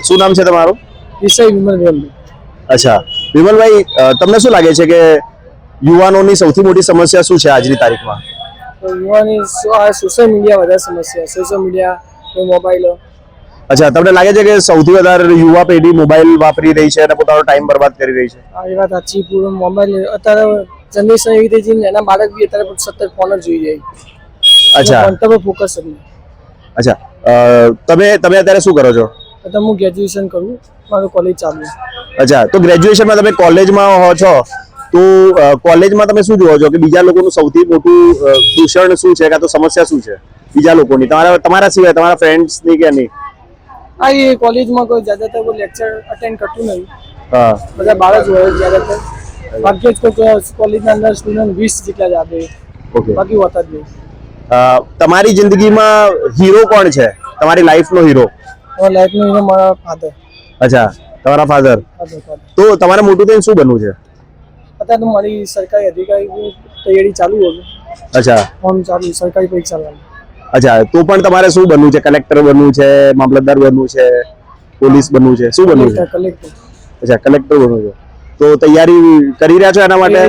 શું નામ છે તમારું? વિષય વિમલ. અચ્છા વિમલભાઈ, તમને શું લાગે છે કે યુવાનોની સૌથી મોટી સમસ્યા શું છે આજની તારીખમાં? યુવાની સોશિયલ મીડિયા વધારે સમસ્યા. સોશિયલ મીડિયા, મોબાઈલો. અચ્છા, તમને લાગે છે કે સૌથી વધારે યુવા પેઢી મોબાઈલ વાપરી રહી છે અને પોતાનો ટાઈમ બરબાદ કરી રહી છે? આ એ વાત સાચી. પૂરો મોબાઈલ અત્યારે જનરેશન એવી થઈ છે, એના બાળક બી અત્યારે સતત ફોન જ જોઈ જાય. અચ્છા ભણતર પર ફોકસ જ નહીં. અચ્છા, તમે અત્યારે શું કરો છો? અત્યારે હું ગ્રેજ્યુએશન કરું, મારું કોલેજ ચાલુ છે. અચ્છા, તો ગ્રેજ્યુએશનમાં તમે કોલેજમાં હો છો, તો કોલેજમાં તમે શું જુઓ છો કે બીજા લોકોનું સૌથી મોટું દૂષણ શું છે, કાં તો સમસ્યા શું છે બીજા લોકોની, તમારા સિવાય, તમારા ફ્રેન્ડ્સની કે નહીં? હા, એ કોલેજમાં કોઈ જ્યાદાતર કોઈ લેક્ચર અટેન્ડ કરતું નહીં. હા, બધા બહાર જ હોય જ્યાદાતર. બાકી જ કોઈ કોલેજના અંદર સ્ટુડન્ટ 20 જેટલા જ આવે, ઓકે. બાકી હોતા જ નહીં. તમારી જિંદગીમાં હીરો કોણ છે, તમારી લાઈફનો હીરો? મારા લાઈફનો હીરો મારા ફાધર. અચ્છા, તમારા ફાધર. તો તમારે મોટું થઈને શું બનવું છે? અત્યારે તો મારી સરકારી અધિકારી તૈયારી ચાલુ હોય. અચ્છા. ફોર્મ ચાલુ, સરકારી પરીક્ષા લાગી. અચ્છા, તો પણ તમારે શું બનવું છે? કલેક્ટર બનવું છે, મામલતદાર બનવું છે, પોલીસ બનવું છે, શું બનવું છે? કલેક્ટર. અચ્છા, કલેક્ટર બનવું છે. તો તૈયારી કરી રહ્યા છો એના માટે?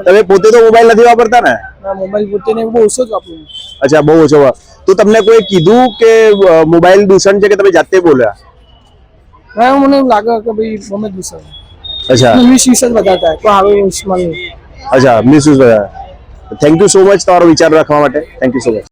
તમે પોતે તો મોબાઈલ નથી વાપરતા ને? મોબાઈલ પોતે ને બહુ ઓછો જ વાપરું. અચ્છા, બહુ ઓછો. તો તમને કોઈ કીધું કે મોબાઈલ દૂષણ છે કે તમે જાતે બોલ્યા? ના, મને એવું લાગે કે ભાઈ ગમે દૂષણ. અચ્છા, મિસયુઝ જ બધા થાય તો હવે ઉસ્માન. અચ્છા, મિસયુઝ બધા. થેન્ક યુ સો મચ તમારો વિચાર રાખવા માટે. Thank you so much.